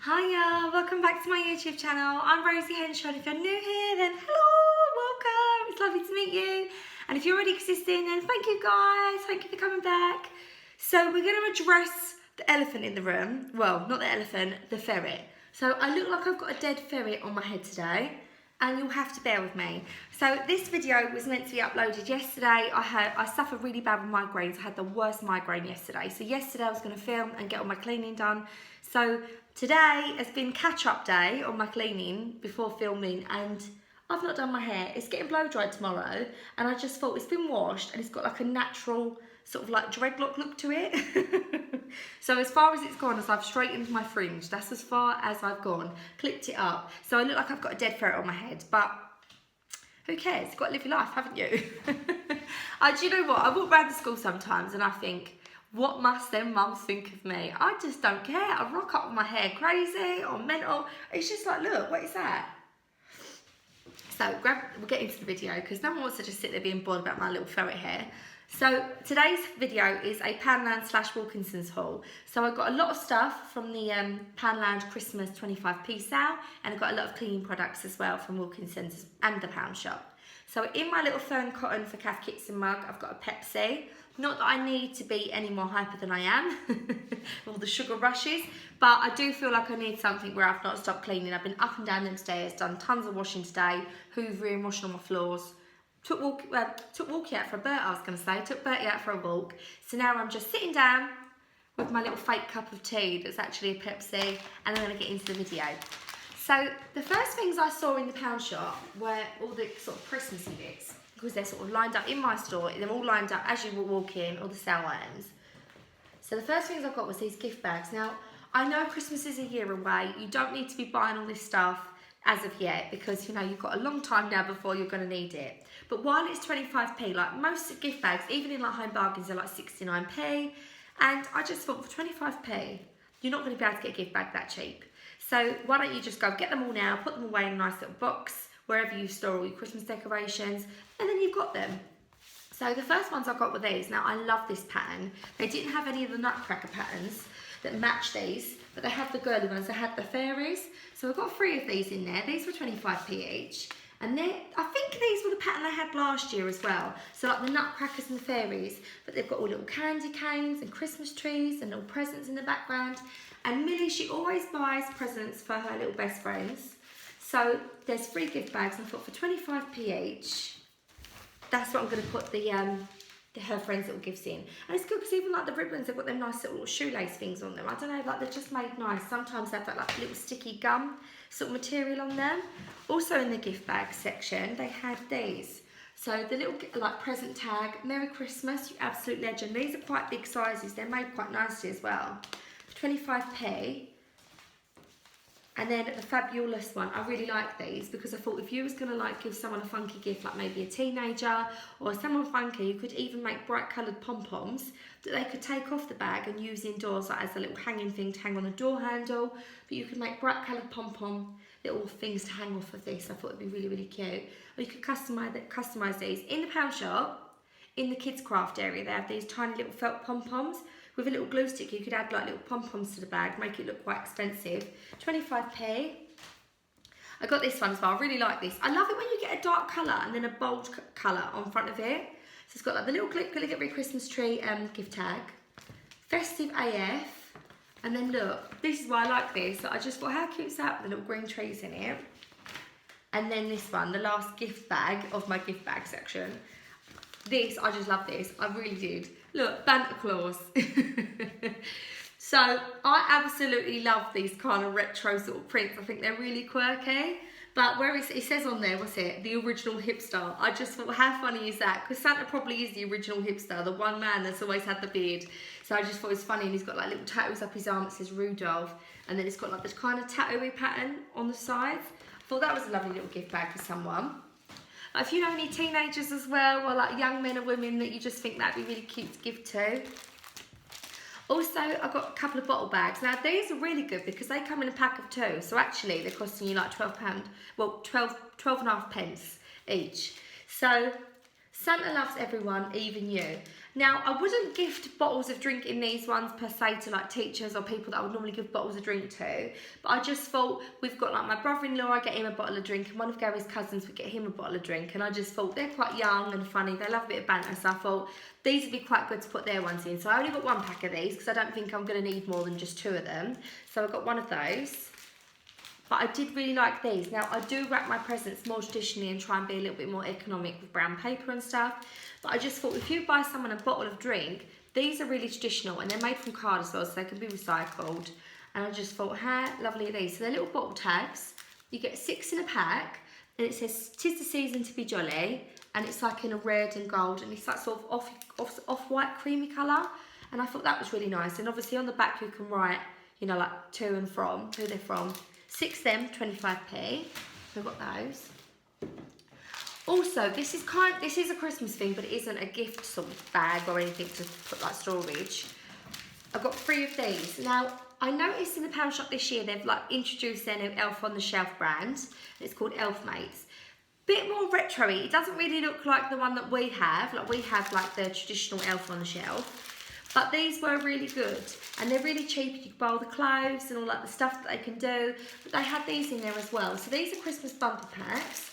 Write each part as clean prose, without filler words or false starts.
Hiya, welcome back to my YouTube channel. I'm Rosie Henshaw. If you're new here, then hello, welcome. It's lovely to meet you. And if you're already existing, then thank you guys. Thank you for coming back. So we're going to address the elephant in the room. Well, not the elephant, the ferret. So I look like I've got a dead ferret on my head today, and you'll have to bear with me. So this video was meant to be uploaded yesterday. I suffered really bad with migraines. I had the worst migraine yesterday. So yesterday I was going to film and get all my cleaning done. So today has been catch-up day on my cleaning before filming, and I've not done my hair. It's getting blow-dried tomorrow, and I just thought it's been washed and it's got like a natural sort of like dreadlock look to it. So as far as it's gone, as I've straightened my fringe, that's as far as I've gone. Clipped it up. So I look like I've got a dead ferret on my head, but who cares? You've got to live your life, haven't you? Do you know what? I walk around the school sometimes and I think, what must them mums think of me? I just don't care. I rock up with my hair crazy or mental. It's just like, look, what is that? So we'll get into the video because no one wants to just sit there being bored about my little ferret hair. So today's video is a Poundland / Wilkinsons haul. So I got a lot of stuff from the Poundland Christmas 25p sale, and I got a lot of cleaning products as well from Wilkinsons and the Pound Shop. So in my little fern cotton for Cath Kitson mug, I've got a Pepsi. Not that I need to be any more hyper than I am, all the sugar rushes, but I do feel like I need something where I've not stopped cleaning. I've been up and down them stairs, done tons of washing today, hoovering, washing on my floors. Took Walkie out for a took Bertie out for a walk. So now I'm just sitting down with my little fake cup of tea that's actually a Pepsi, and I'm going to get into the video. So the first things I saw in the Pound Shop were all the sort of Christmassy bits, because they're sort of lined up in my store. They're all lined up as you walk in, all the sale items. So the first things I got was these gift bags. Now, I know Christmas is a year away. You don't need to be buying all this stuff as of yet, because you know you've got a long time now before you're going to need it. But while it's 25p, like most gift bags, even in like Home Bargains, are like 69p. And I just thought for 25p, you're not going to be able to get a gift bag that cheap. So why don't you just go get them all now, put them away in a nice little box, wherever you store all your Christmas decorations, and then you've got them. So the first ones I got were these. Now I love this pattern. They didn't have any of the Nutcracker patterns that match these, but they have the girly ones. They had the fairies. So I've got 3 of these in there. These were 25p each. And I think these were the pattern they had last year as well. So like the Nutcrackers and the fairies, but they've got all little candy canes and Christmas trees and little presents in the background. And Millie, she always buys presents for her little best friends. So there's 3 gift bags, and I thought for 25p each, that's what I'm going to put her friends' little gifts in. And it's good because even like the ribbons, they've got them nice little shoelace things on them. I don't know, like they're just made nice. Sometimes they have that like little sticky gum sort of material on them. Also in the gift bag section, they had these. So the little like present tag, Merry Christmas, you absolute legend. These are quite big sizes. They're made quite nicely as well. For 25p. And then the fabulous one, I really like these because I thought if you was going to like give someone a funky gift, like maybe a teenager or someone funky, you could even make bright coloured pom-poms that they could take off the bag and use indoors, like as a little hanging thing to hang on a door handle. But you could make bright coloured pom-pom little things to hang off of this. I thought it'd be really, really cute. Or you could customise these. In the Pound Shop, in the kids craft area, they have these tiny little felt pom-poms. With a little glue stick, you could add like little pom-poms to the bag, make it look quite expensive. 25p. I got this one as well. I really like this. I love it when you get a dark colour and then a bold colour on front of it. So it's got like the little Glittery Christmas tree gift tag. Festive AF. And then look, this is why I like this. I just thought, how cute is that with the little green trees in it? And then this one, the last gift bag of my gift bag section. This, I just love this. I really did. Look, Santa Claus. So I absolutely love these kind of retro sort of prints. I think they're really quirky. But where it says on there, what's it? The original hipster. I just thought, how funny is that? Because Santa probably is the original hipster, the one man that's always had the beard. So I just thought it was funny, and he's got like little tattoos up his arm that says Rudolph. And then it's got like this kind of tattoo pattern on the sides. I thought that was a lovely little gift bag for someone. If you know any teenagers as well, or like young men or women that you just think that'd be really cute to give to. Also, I got a couple of bottle bags. Now, these are really good because they come in a pack of 2. So actually, they're costing you like £12, well, 12 and a half pence each. So Santa loves everyone, even you. Now, I wouldn't gift bottles of drink in these ones per se to like teachers or people that I would normally give bottles of drink to, but I just thought, we've got like my brother-in-law, I get him a bottle of drink, and one of Gary's cousins would get him a bottle of drink, and I just thought they're quite young and funny, they love a bit of banter, so I thought these would be quite good to put their ones in. So I only got one pack of these because I don't think I'm going to need more than just 2 of them. So I got one of those. But I did really like these. Now, I do wrap my presents more traditionally and try and be a little bit more economic with brown paper and stuff. But I just thought, if you buy someone a bottle of drink, these are really traditional and they're made from card as well, so they can be recycled. And I just thought, how lovely are these? So they're little bottle tags. You get 6 in a pack, and it says, "'Tis the season to be jolly." And it's like in a red and gold, and it's like sort of off-white creamy colour. And I thought that was really nice. And obviously on the back you can write, you know, like to and from, who they're from. 6 them, 25p. So I've got those. Also, this is a Christmas thing, but it isn't a gift sort of bag or anything to put like storage. I've got 3 of these. Now, I noticed in the pound shop this year they've like introduced their new Elf on the Shelf brand. It's called Elf Mates. Bit more retro-y. It doesn't really look like the one that we have. Like we have like the traditional Elf on the Shelf. But these were really good, and they're really cheap. You can buy all the clothes and all like the stuff that they can do, but they had these in there as well. So these are Christmas bumper packs.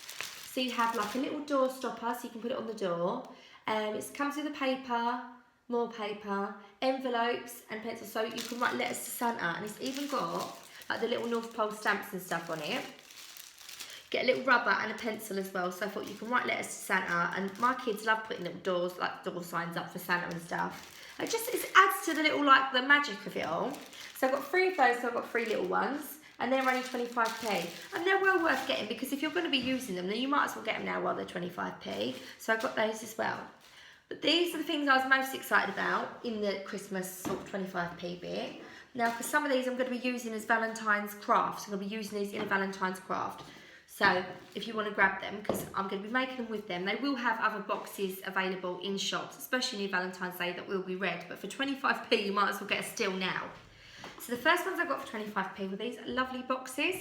So you have like a little door stopper, so you can put it on the door. It comes with a paper, more paper, envelopes and pencils, so you can write letters to Santa, and it's even got like the little North Pole stamps and stuff on it. Get a little rubber and a pencil as well, so I thought you can write letters to Santa, and my kids love putting little doors, like door signs up for Santa and stuff. It adds to the little, like, the magic of it all. So I've got 3 of those, so I've got 3 little ones, and they're only 25p. And they're well worth getting, because if you're going to be using them, then you might as well get them now while they're 25p. So I've got those as well. But these are the things I was most excited about in the Christmas sort of 25p bit. Now, for some of these, I'm going to be using as Valentine's crafts. I'm going to be using these in a Valentine's craft. So if you want to grab them, because I'm going to be making them with them, they will have other boxes available in shops, especially near Valentine's Day, that will be red. But for 25p, you might as well get a steal now. So the first ones I got for 25p were these lovely boxes.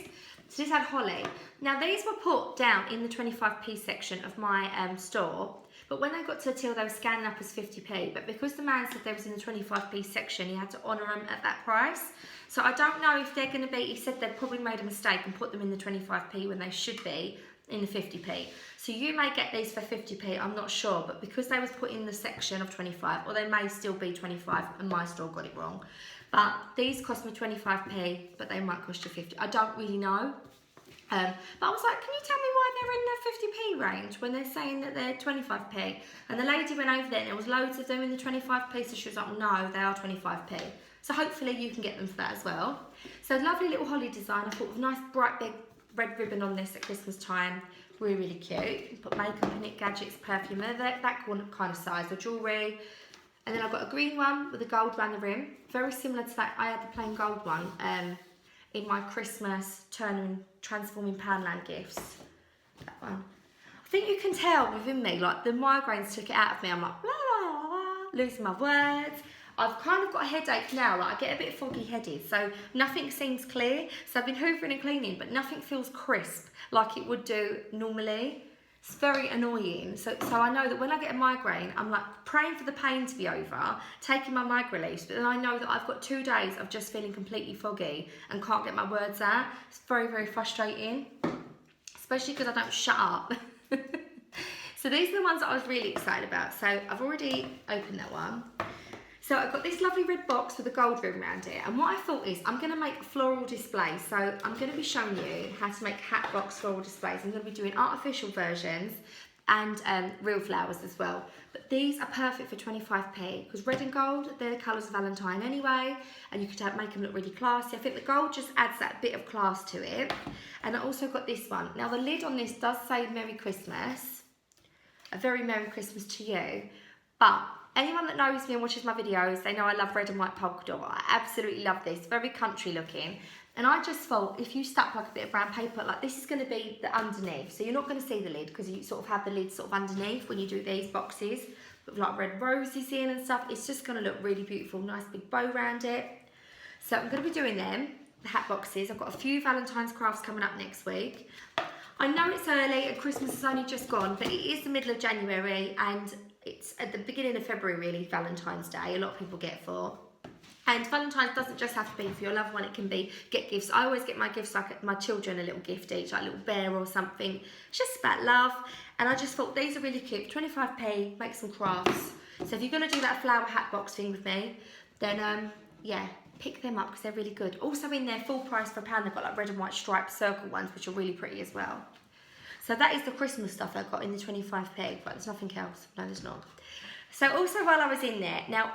So this had holly. Now these were put down in the 25p section of my store, but when they got to the till, they were scanning up as 50p. But because the man said they was in the 25p section, he had to honour them at that price. So I don't know if they're going to be, he said they'd probably made a mistake and put them in the 25p when they should be in the 50p. So you may get these for 50p, I'm not sure, but because they was put in the section of 25, or they may still be 25 and my store got it wrong. But these cost me 25p, but they might cost you 50. I don't really know. But I was like, can you tell me why they're in the 50p range when they're saying that they're 25p? And the lady went over there and there was loads of them in the 25p, so she was like, well, no, they are 25p. So hopefully you can get them for that as well. So lovely little holly design. I thought with nice bright big red ribbon on this at Christmas time. Really, really cute. Put makeup in it, gadgets, perfume, that kind of size, or jewellery. And then I've got a green one with a gold around the rim. Very similar to that. I had the plain gold one in my Christmas transforming Poundland gifts. That one. I think you can tell within me, like the migraines took it out of me. I'm like, blah, blah, blah, losing my words. I've kind of got a headache now, like I get a bit foggy headed, so nothing seems clear. So I've been hoovering and cleaning, but nothing feels crisp like it would do normally. It's very annoying. So I know that when I get a migraine, I'm like praying for the pain to be over, taking my migraine reliefs, but then I know that I've got 2 days of just feeling completely foggy and can't get my words out. It's very, very frustrating, especially because I don't shut up. So these are the ones that I was really excited about. So I've already opened that one. So I've got this lovely red box with a gold rim around it, and what I thought is I'm going to make a floral display. So I'm going to be showing you how to make hat box floral displays. I'm going to be doing artificial versions and real flowers as well. But these are perfect for 25p because red and gold, they're the colours of Valentine anyway, and you could make them look really classy. I think the gold just adds that bit of class to it. And I also got this one. Now the lid on this does say Merry Christmas, a very Merry Christmas to you, but anyone that knows me and watches my videos, they know I love red and white polka dot. I absolutely love this, very country looking. And I just thought if you stuck like a bit of brown paper, like this is going to be the underneath. So you're not going to see the lid because you sort of have the lid sort of underneath when you do these boxes with like red roses in and stuff. It's just going to look really beautiful, nice big bow around it. So I'm going to be doing them, the hat boxes. I've got a few Valentine's crafts coming up next week. I know it's early and Christmas is only just gone, but it is the middle of January and it's at the beginning of February really, Valentine's Day. A lot of people get it for. And Valentine's doesn't just have to be for your loved one, it can be get gifts. I always get my gifts, like my children a little gift each, like a little bear or something. It's just about love. And I just thought these are really cute. 25p, make some crafts. So if you're going to do that flower hat box thing with me, then yeah, pick them up because they're really good. Also in there, full price for £1, they've got like red and white striped circle ones, which are really pretty as well. So that is the Christmas stuff I got in the 25p, but there's nothing else. No, there's not. So also while I was in there, now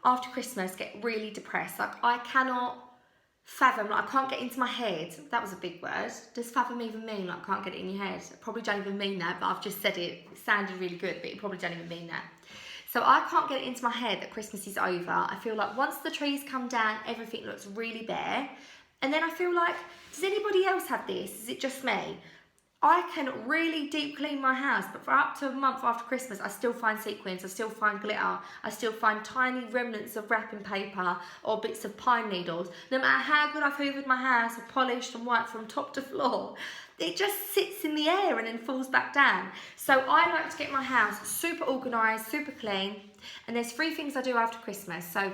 after Christmas, get really depressed. Like, I cannot fathom, like, I can't get into my head. That was a big word. Does fathom even mean, like, can't get it in your head? I probably don't even mean that, but I've just said it. It sounded really good, but you probably don't even mean that. So I can't get it into my head that Christmas is over. I feel like once the trees come down, everything looks really bare. And then I feel like, does anybody else have this? Is it just me? I can really deep clean my house, but for up to a month after Christmas, I still find sequins, I still find glitter, I still find tiny remnants of wrapping paper or bits of pine needles. No matter how good I've hoovered my house or polished and wiped from top to floor, it just sits in the air and then falls back down. So I like to get my house super organised, super clean, and there's 3 things I do after Christmas. So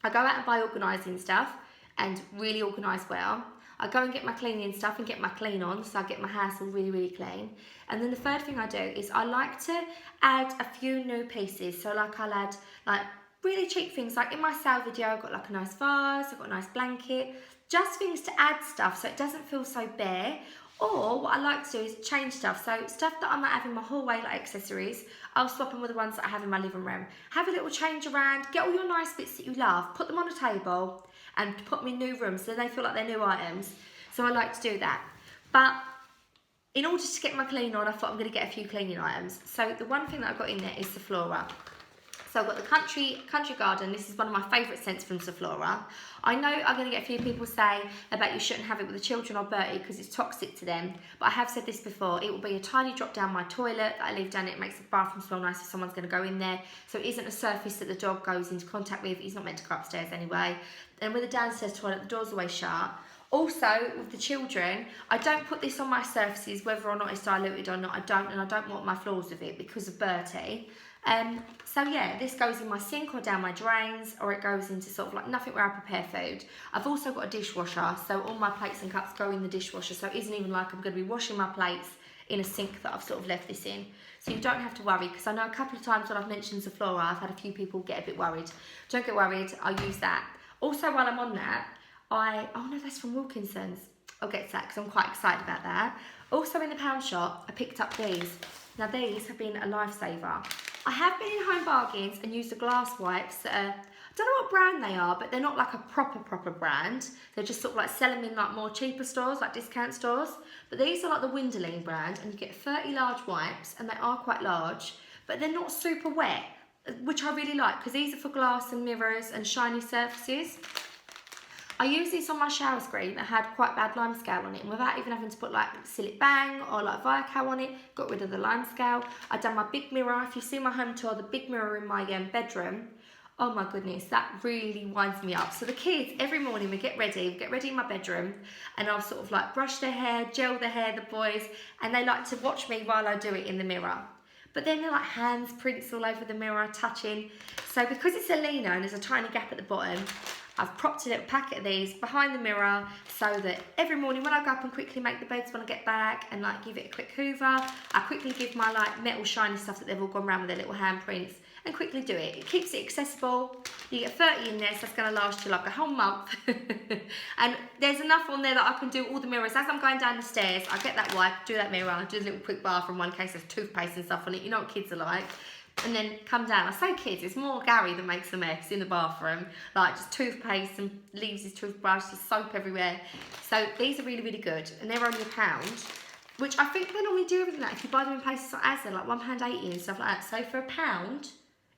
I go out and buy organising stuff and really organise well. I go and get my cleaning stuff and get my clean on, so I get my house all really, really clean. And then the third thing I do is I like to add a few new pieces. So like I'll add like really cheap things, like in my sale video I've got like a nice vase, I've got a nice blanket, just things to add stuff so it doesn't feel so bare. Or what I like to do is change stuff. So stuff that I might have in my hallway, like accessories, I'll swap them with the ones that I have in my living room. Have a little change around, get all your nice bits that you love, put them on a table and put them in new rooms so they feel like they're new items. So I like to do that. But in order to get my clean on, I thought I'm going to get a few cleaning items. So the one thing that I've got in there is Sephora. So I've got the Country Garden. This is one of my favourite scents from Sephora. I know I'm going to get a few people say about you shouldn't have it with the children or Bertie because it's toxic to them. But I have said this before. It will be a tiny drop down my toilet that I leave down. It makes the bathroom smell nice if someone's going to go in there. So it isn't a surface that the dog goes into contact with. He's not meant to go upstairs anyway. And with the downstairs toilet, the door's always shut. Also, with the children, I don't put this on my surfaces, whether or not it's diluted or not. I don't, and I don't want my floors with it because of Bertie. So yeah, this goes in my sink or down my drains, or it goes into sort of like nothing where I prepare food. I've also got a dishwasher, so all my plates and cups go in the dishwasher, so it isn't even like I'm going to be washing my plates in a sink that I've sort of left this in. So you don't have to worry, because I know a couple of times when I've mentioned Sephora, I've had a few people get a bit worried. Don't get worried, I'll use that. Also, while I'm on that, oh no, that's from Wilkinsons. I'll get to that because I'm quite excited about that. Also in the pound shop, I picked up these. Now these have been a lifesaver. I have been in Home Bargains and used the glass wipes that are, I don't know what brand they are, but they're not like a proper brand. They're just sort of like selling in like more cheaper stores, like discount stores. But these are like the Winderling brand, and you get 30 large wipes, and they are quite large, but they're not super wet, which I really like because these are for glass and mirrors and shiny surfaces. I used this on my shower screen that had quite bad limescale on it, and without even having to put like Sillet Bang or like Viacal on it, got rid of the limescale. I've done my big mirror. If you see my home tour, the big mirror in my bedroom, oh my goodness, that really winds me up. So the kids, every morning we get ready in my bedroom, and I'll sort of like brush their hair, gel their hair, the boys, and they like to watch me while I do it in the mirror. But then they're like hands, prints all over the mirror, touching. So because it's a liner and there's a tiny gap at the bottom, I've propped a little packet of these behind the mirror so that every morning when I go up and quickly make the beds when I get back and like give it a quick hoover, I quickly give my like metal shiny stuff that they've all gone around with their little handprints and quickly do it. It keeps it accessible. You get 30 in there, so that's going to last you like a whole month. And there's enough on there that I can do all the mirrors. As I'm going down the stairs, I get that wipe, do that mirror, do a little quick bathroom one in case there's toothpaste and stuff on it. You know what kids are like. And then come down. I say kids, it's more Gary that makes a mess in the bathroom. Like just toothpaste and leaves his toothbrush, there's soap everywhere. So these are really, really good. And they're only £1, which I think they normally do everything like if you buy them in places like Asda, like £1.80 and stuff like that. So for £1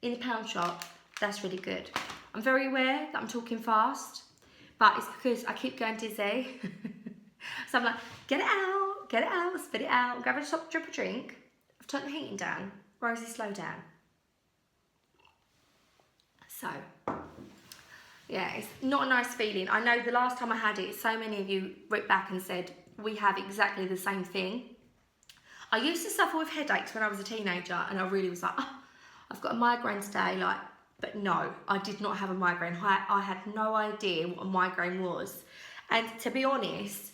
in the pound shop, that's really good. I'm very aware that I'm talking fast, but it's because I keep going dizzy. So I'm like, get it out, spit it out, go have a drip a drink. I've turned the heating down. Rosie, slow down. So, yeah, it's not a nice feeling. I know the last time I had it, so many of you wrote back and said, we have exactly the same thing. I used to suffer with headaches when I was a teenager, and I really was like, oh, I've got a migraine today, like, but no, I did not have a migraine. I had no idea what a migraine was. And to be honest,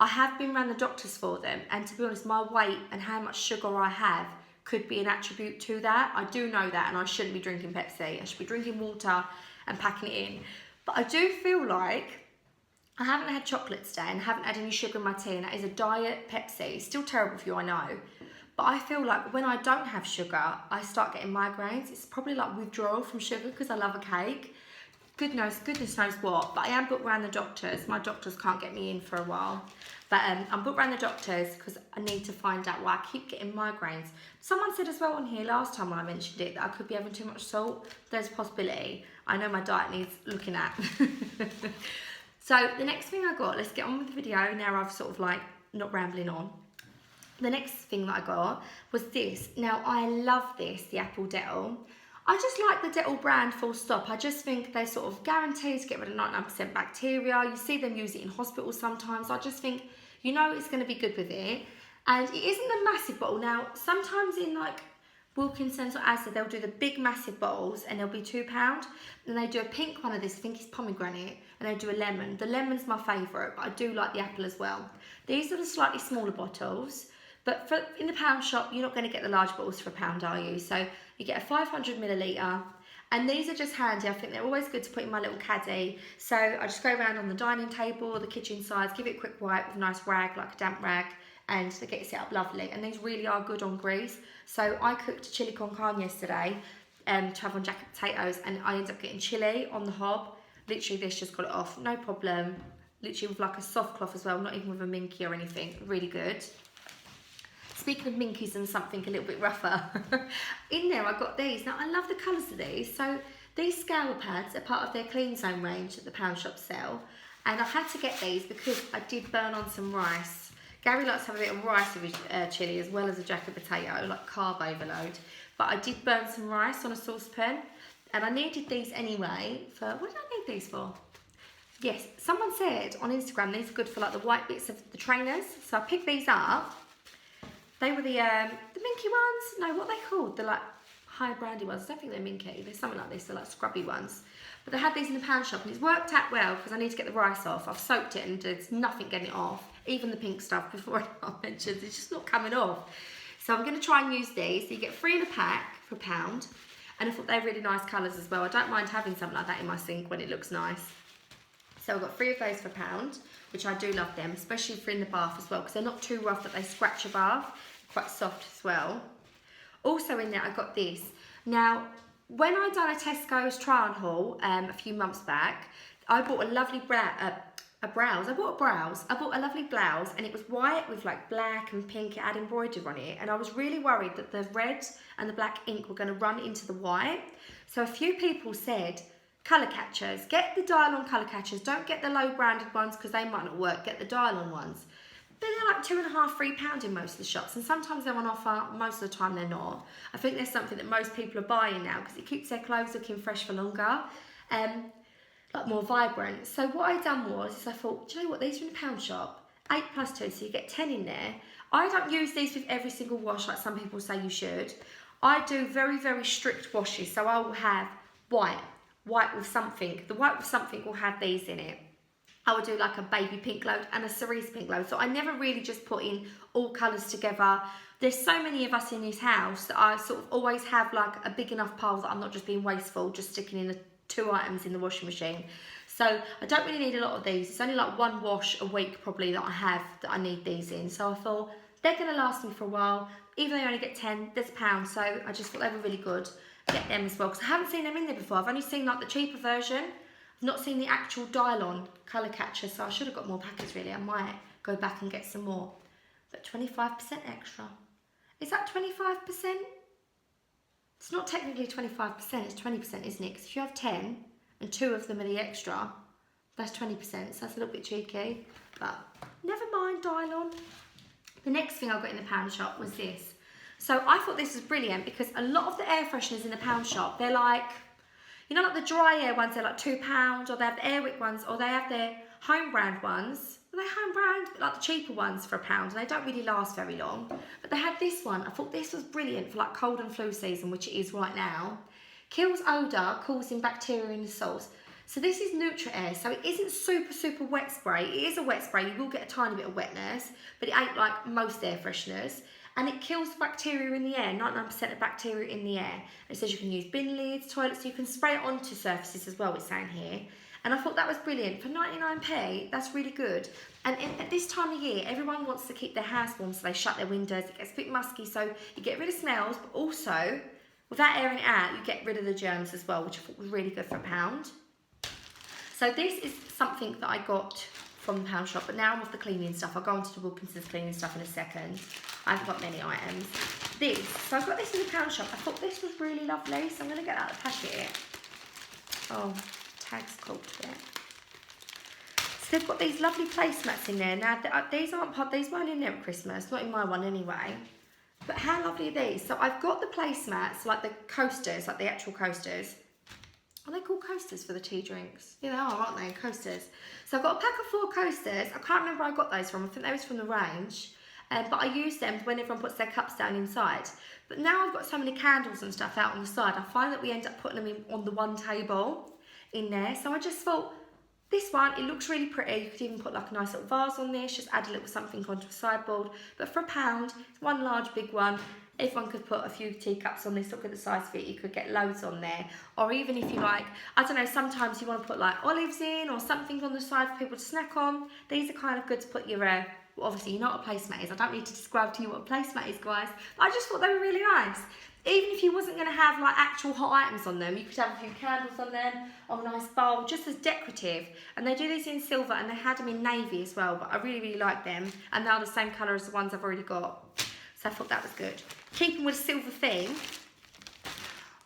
I have been around the doctors for them, and to be honest, my weight and how much sugar I have could be an attribute to that. I do know that, and I shouldn't be drinking Pepsi. I should be drinking water and packing it in. But I do feel like I haven't had chocolate today and haven't had any sugar in my tea, and that is a diet Pepsi. It's still terrible for you, I know. But I feel like when I don't have sugar, I start getting migraines. It's probably like withdrawal from sugar because I love a cake. Goodness knows what. But I am booked around the doctors. My doctors can't get me in for a while. But I'm booked around the doctors because I need to find out why I keep getting migraines. Someone said as well on here last time when I mentioned it that I could be having too much salt. There's a possibility. I know my diet needs looking at. So the next thing I got, let's get on with the video. Now I've sort of like not rambling on. The next thing that I got was this. Now I love this, the apple Dettol. I just like the Dettol brand full stop. I just think they sort of guarantee to get rid of 99% bacteria. You see them use it in hospitals sometimes. I just think, you know, it's going to be good with it. And it isn't a massive bottle. Now, sometimes in like Wilkinsons or Asda, they'll do the big massive bottles and they'll be £2. And they do a pink one of this, I think it's pomegranate, and they do a lemon. The lemon's my favourite, but I do like the apple as well. These are the slightly smaller bottles. But in the pound shop, you're not going to get the large bottles for £1, are you? So you get a 500 millilitre, and these are just handy. I think they're always good to put in my little caddy. So I just go around on the dining table, the kitchen sides, give it a quick wipe with a nice rag, like a damp rag, and they get it set up lovely. And these really are good on grease. So I cooked chili con carne yesterday to have on jacket potatoes, and I ended up getting chili on the hob. Literally, this just got it off, no problem. Literally with like a soft cloth as well, not even with a minky or anything. Really good. Speaking of minkies and something a little bit rougher, in there I got these. Now I love the colours of these. So these scour pads are part of their clean zone range that the pound shop sell. And I had to get these because I did burn on some rice. Gary likes to have a bit of rice with his chilli as well as a jacket potato, like carb overload. But I did burn some rice on a saucepan, and I needed these anyway for, what did I need these for? Yes, someone said on Instagram these are good for like the white bits of the trainers. So I picked these up. They were the minky ones. No, what are they called? The like high brandy ones. I don't think they're minky. They're something like this. They're like scrubby ones. But they had these in the pound shop, and it's worked out well because I need to get the rice off. I've soaked it and there's nothing getting it off. Even the pink stuff before I mentioned, it's just not coming off. So I'm going to try and use these. So you get 3 in a pack for £1. And I thought they're really nice colours as well. I don't mind having something like that in my sink when it looks nice. So I've got 3 of those for £1, which I do love them, especially for in the bath as well, because they're not too rough that they scratch your bath. Quite soft as well. Also in there I got this. Now when I done a Tesco's try on haul a few months back, I bought a lovely I bought a lovely blouse, and it was white with like black and pink. It had embroidery on it, and I was really worried that the red and the black ink were going to run into the white. So a few people said, colour catchers, get the dial on colour catchers, don't get the low branded ones because they might not work, get the dial on ones. But they're like £2.50, £3 in most of the shops, and sometimes they're on offer, most of the time they're not. I think there's something that most people are buying now because it keeps their clothes looking fresh for longer, like more vibrant. So what I done was I thought, do you know what, these are in the pound shop, 8 plus 2, so you get 10 in there. I don't use these with every single wash like some people say you should. I do very, very strict washes, so I will have white with something. The white with something will have these in it. I would do like a baby pink load and a cerise pink load. So I never really just put in all colours together. There's so many of us in this house that I sort of always have like a big enough pile that I'm not just being wasteful, just sticking in the 2 items in the washing machine. So I don't really need a lot of these. It's only like 1 wash a week probably that I need these in. So I thought they're going to last me for a while. Even though you only get 10, there's £1. So I just thought they were really good. Get them as well, because I haven't seen them in there before. I've only seen like the cheaper version. Not seen the actual dial-on colour catcher, so I should have got more packets really. I might go back and get some more. But 25% extra. Is that 25%? It's not technically 25%, it's 20%, isn't it? Because if you have 10 and 2 of them are the extra, that's 20%, so that's a little bit cheeky. But never mind, dial-on. The next thing I got in the pound shop was this. So I thought this was brilliant because a lot of the air fresheners in the pound shop, they're like, you know, like the dry air ones, they're like £2, or they have the Airwick ones, or they have their home brand ones, They're home brand, like the cheaper ones for £1, and they don't really last very long. But they had this one. I thought this was brilliant for like cold and flu season, which it is right now. Kills odour, causing bacteria in the sauce. So this is Nutri-Air, so it isn't super wet spray. It is a wet spray, you will get a tiny bit of wetness, but it ain't like most air fresheners. And it kills bacteria in the air, 99% of bacteria in the air. It says you can use bin lids, toilets, so you can spray it onto surfaces as well, it's saying here. And I thought that was brilliant. For 99p, that's really good. And at this time of year, everyone wants to keep their house warm, so they shut their windows. It gets a bit musky, so you get rid of smells, but also, without airing it out, you get rid of the germs as well, which I thought was really good for £1. So this is something that I got from the pound shop, but now I'm off the cleaning stuff. I'll go on to the Wilkinsons cleaning stuff in a second. I haven't got many items. So I got this in the pound shop. I thought this was really lovely, so I'm going to get out of the packet. Oh, tag's called to it. So they've got these lovely placemats in there. Now, these weren't in there at Christmas, not in my one anyway. But how lovely are these? So I've got the placemats, like the coasters, like the actual coasters. Are they called coasters for the tea drinks? Yeah, they are, aren't they? Coasters. So I've got a pack of 4 coasters. I can't remember where I got those from. I think they was from the range. But I use them when everyone puts their cups down inside. But now I've got so many candles and stuff out on the side, I find that we end up putting them on the one table in there. So I just thought, this one, it looks really pretty. You could even put like a nice little vase on this, just add a little something onto a sideboard. But for £1, it's one large big one. Everyone could put a few teacups on this. Look at the size of it, you could get loads on there. Or even if you like, I don't know, sometimes you want to put like olives in or something on the side for people to snack on. These are kind of good to put your, well, obviously you know what a placemat is. I don't need to describe to you what a placemat is, guys. But I just thought they were really nice. Even if you wasn't going to have like actual hot items on them, you could have a few candles on them, or a nice bowl, just as decorative. And they do these in silver, and they had them in navy as well, but I really like them. And they're the same colour as the ones I've already got. So I thought that was good. Keeping with a silver theme,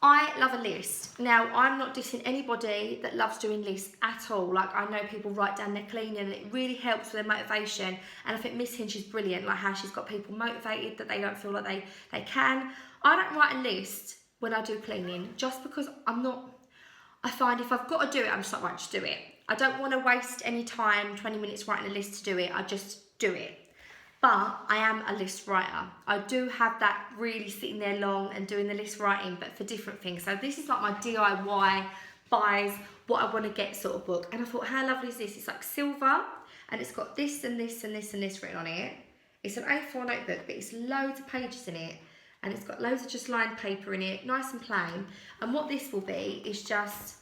I love a list. Now, I'm not dissing anybody that loves doing lists at all. Like, I know people write down their cleaning, and it really helps with their motivation. And I think Miss Hinch is brilliant, like how she's got people motivated, that they don't feel like they can. I don't write a list when I do cleaning, just because I find if I've got to do it, I'm just like, right, just do it. I don't want to waste any time, 20 minutes writing a list to do it. I just do it. But I am a list writer. I do have that really sitting there long and doing the list writing, but for different things. So this is like my DIY buys, what I want to get sort of book. And I thought, how lovely is this? It's like silver, and it's got this and this and this and this written on it. It's an A4 notebook, but it's loads of pages in it. And it's got loads of just lined paper in it, nice and plain. And what this will be is just,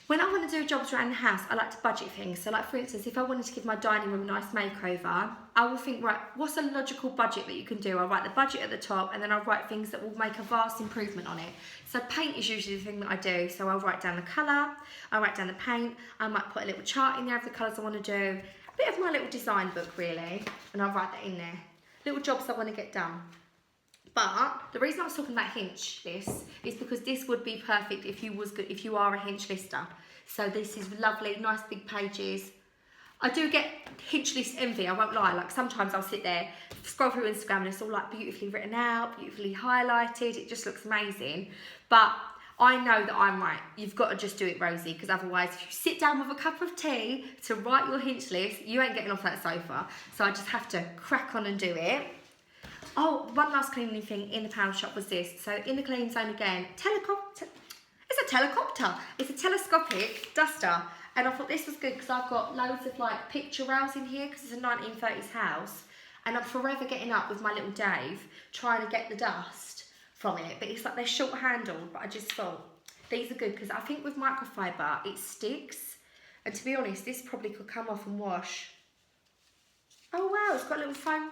when I want to do jobs around the house, I like to budget things. So like, for instance, if I wanted to give my dining room a nice makeover, I will think, right, what's a logical budget that you can do? I'll write the budget at the top, and then I'll write things that will make a vast improvement on it. So paint is usually the thing that I do. So I'll write down the colour, I'll write down the paint, I might put a little chart in there of the colours I want to do. A bit of my little design book, really, and I'll write that in there. Little jobs I want to get done. But the reason I was talking about Hinch lists is because this would be perfect if you are a Hinch lister. So this is lovely, nice big pages. I do get Hinch list envy, I won't lie. Like, sometimes I'll sit there, scroll through Instagram, and it's all like beautifully written out, beautifully highlighted. It just looks amazing. But I know that I'm right. You've got to just do it, Rosie, because otherwise, if you sit down with a cup of tea to write your Hinch list, you ain't getting off that sofa. So I just have to crack on and do it. Oh, one last cleaning thing in the pound shop was this. So in the cleaning zone again, it's a telecopter. It's a telescopic duster. And I thought this was good because I've got loads of like picture rails in here because it's a 1930s house. And I'm forever getting up with my little Dave trying to get the dust from it. But it's like they're short handled, but I just thought these are good because I think with microfiber it sticks. And to be honest, this probably could come off and wash. Oh wow, it's got a little foam.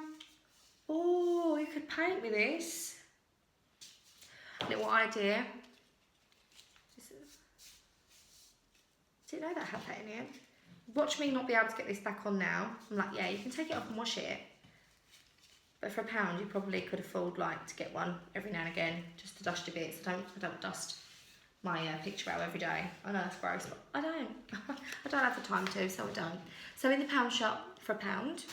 Oh, you could paint with this. Little idea. Didn't know that had that in it. Watch me not be able to get this back on now. I'm like, yeah, you can take it off and wash it. But for £1, you probably could afford like to get one every now and again, just to dust your bits. I don't dust my picture out every day. I know that's gross, but I don't. I don't have the time to, so I don't. So in the pound shop for £1.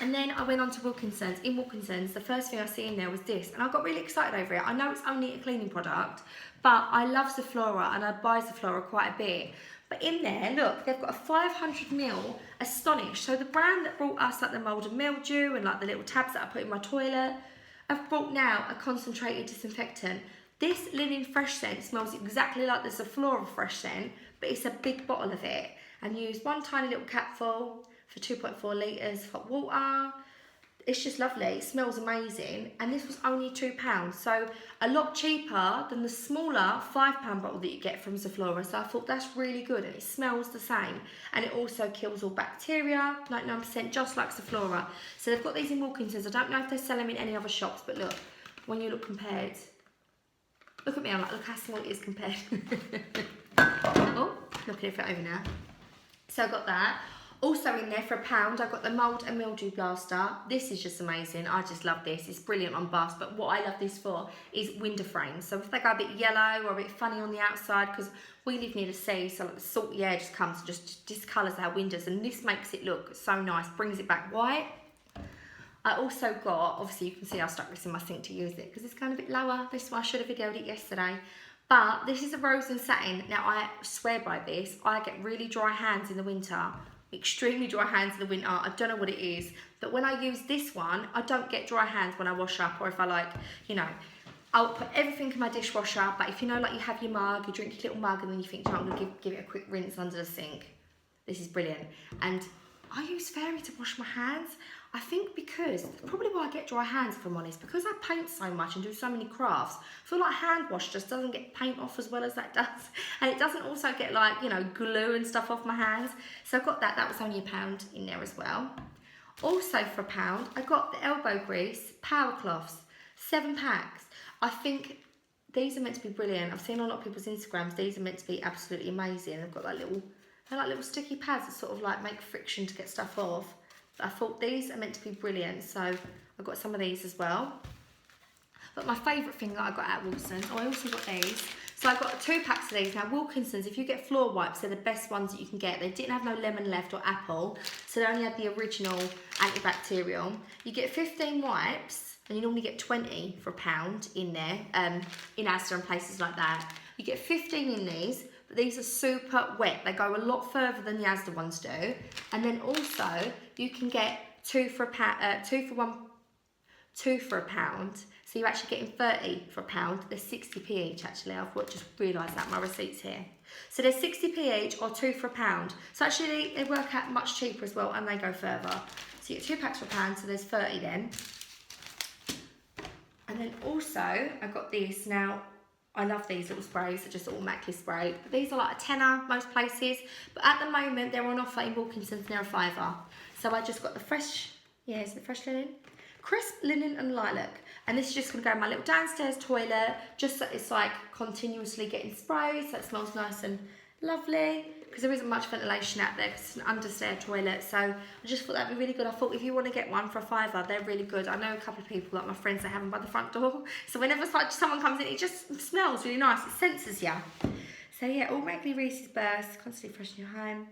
And then I went on to Wilkinsons. In Wilkinsons, the first thing I see in there was this, and I got really excited over it. I know it's only a cleaning product, but I love Zaflora, and I buy Zaflora quite a bit. But in there, look, they've got a 500ml Astonish. So the brand that brought us like the mould and mildew and like the little tabs that I put in my toilet, I've brought now a concentrated disinfectant. This linen fresh scent smells exactly like the Zoflora fresh scent, but it's a big bottle of it. And you use one tiny little capful for 2.4 litres of hot water. It's just lovely, it smells amazing, and this was only £2, so a lot cheaper than the smaller £5 bottle that you get from Zoflora. So I thought that's really good, and it smells the same, and it also kills all bacteria, 99%, just like Zoflora. So they've got these in Wilkinsons. I don't know if they sell them in any other shops, but look, when you look compared, look at me, I'm like, look how small it is compared. Oh, look at it over now. So I got that. Also in there for £1, I got the mould and mildew blaster. This is just amazing. I just love this. It's brilliant on bust. But what I love this for is window frames. So if they go a bit yellow or a bit funny on the outside, because we live near the sea, so like the salty air just comes and just discolours our windows. And this makes it look so nice, brings it back white. I also got, obviously you can see I stuck this in my sink to use it because it's kind of a bit lower. This is why I should have videoed it yesterday. But this is a rose and satin. Now I swear by this. I get really dry hands in the winter. Extremely dry hands in the winter. I don't know what it is, but when I use this one, I don't get dry hands when I wash up, or if I like, you know, I'll put everything in my dishwasher. But if you know, like you have your mug, you drink your little mug, and then you think, oh, I'm gonna give it a quick rinse under the sink. This is brilliant. And I use Fairy to wash my hands. I think because, probably why I get dry hands if I'm honest, because I paint so much and do so many crafts, I feel like hand wash just doesn't get paint off as well as that does. And it doesn't also get like, you know, glue and stuff off my hands. So I got that, that was only £1 in there as well. Also for £1, I got the elbow grease power cloths, 7 packs. I think these are meant to be brilliant. I've seen on a lot of people's Instagrams, these are meant to be absolutely amazing. They've got like little sticky pads that sort of like make friction to get stuff off. I thought these are meant to be brilliant, so I got some of these as well. But my favourite thing that I got at Wilkinsons, oh, I also got these. So I got 2 packs of these. Now Wilkinsons, if you get floor wipes, they're the best ones that you can get. They didn't have no lemon left or apple, so they only had the original antibacterial. You get 15 wipes, and you normally get 20 for £1 in there, in Asda and places like that. You get 15 in these. But these are super wet. They go a lot further than the Asda ones do. And then also you can get 2 for £1. So you're actually getting 30 for £1. They're 60p each actually. I've just realised that my receipt's here. So they're 60p each or 2 for £1. So actually they work out much cheaper as well, and they go further. So you get 2 packs for £1, so there's 30 then. And then also I got these now. I love these little sprays, they're just automatically sprayed. But these are like a tenner most places. But at the moment, they're on offer in Wilkinsons, they're a £5. So I just got the fresh, yeah, is it fresh linen? Crisp linen and lilac. And this is just gonna go in my little downstairs toilet, just so it's like continuously getting sprayed, so it smells nice and lovely. Because there isn't much ventilation out there, because it's an understair toilet. So I just thought that'd be really good. I thought if you want to get one for a £5, they're really good. I know a couple of people, like my friends, they have them by the front door. So whenever someone comes in, it just smells really nice. It senses you. So yeah, automatically Reese's Burst, constantly fresh in your home.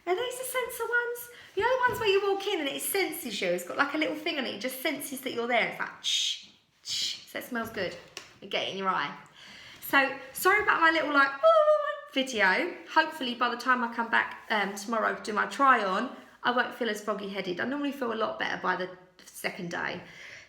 Are these the sensor ones? You know the ones where you walk in and it senses you? It's got like a little thing on it. It just senses that you're there. It's like, shh, shh. So it smells good. You get it in your eye. So sorry about my little like, video. Hopefully by the time I come back tomorrow to do my try on, I won't feel as foggy headed. I normally feel a lot better by the second day.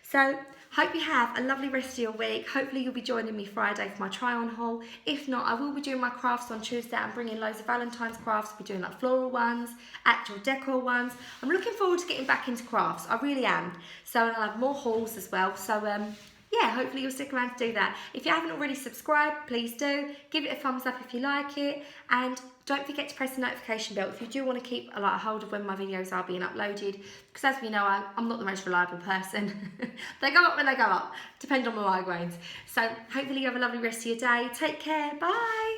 So hope you have a lovely rest of your week. Hopefully you'll be joining me Friday for my try on haul. If not, I will be doing my crafts on Tuesday. I'm bringing loads of Valentine's crafts. I'll be doing like floral ones, actual decor ones. I'm looking forward to getting back into crafts. I really am. So I'll have more hauls as well. So yeah, hopefully you'll stick around to do that. If you haven't already subscribed, please do. Give it a thumbs up if you like it. And don't forget to press the notification bell if you do want to keep a hold of when my videos are being uploaded. Because as we know, I'm not the most reliable person. They go up when they go up, depending on my migraines. So hopefully you have a lovely rest of your day. Take care. Bye.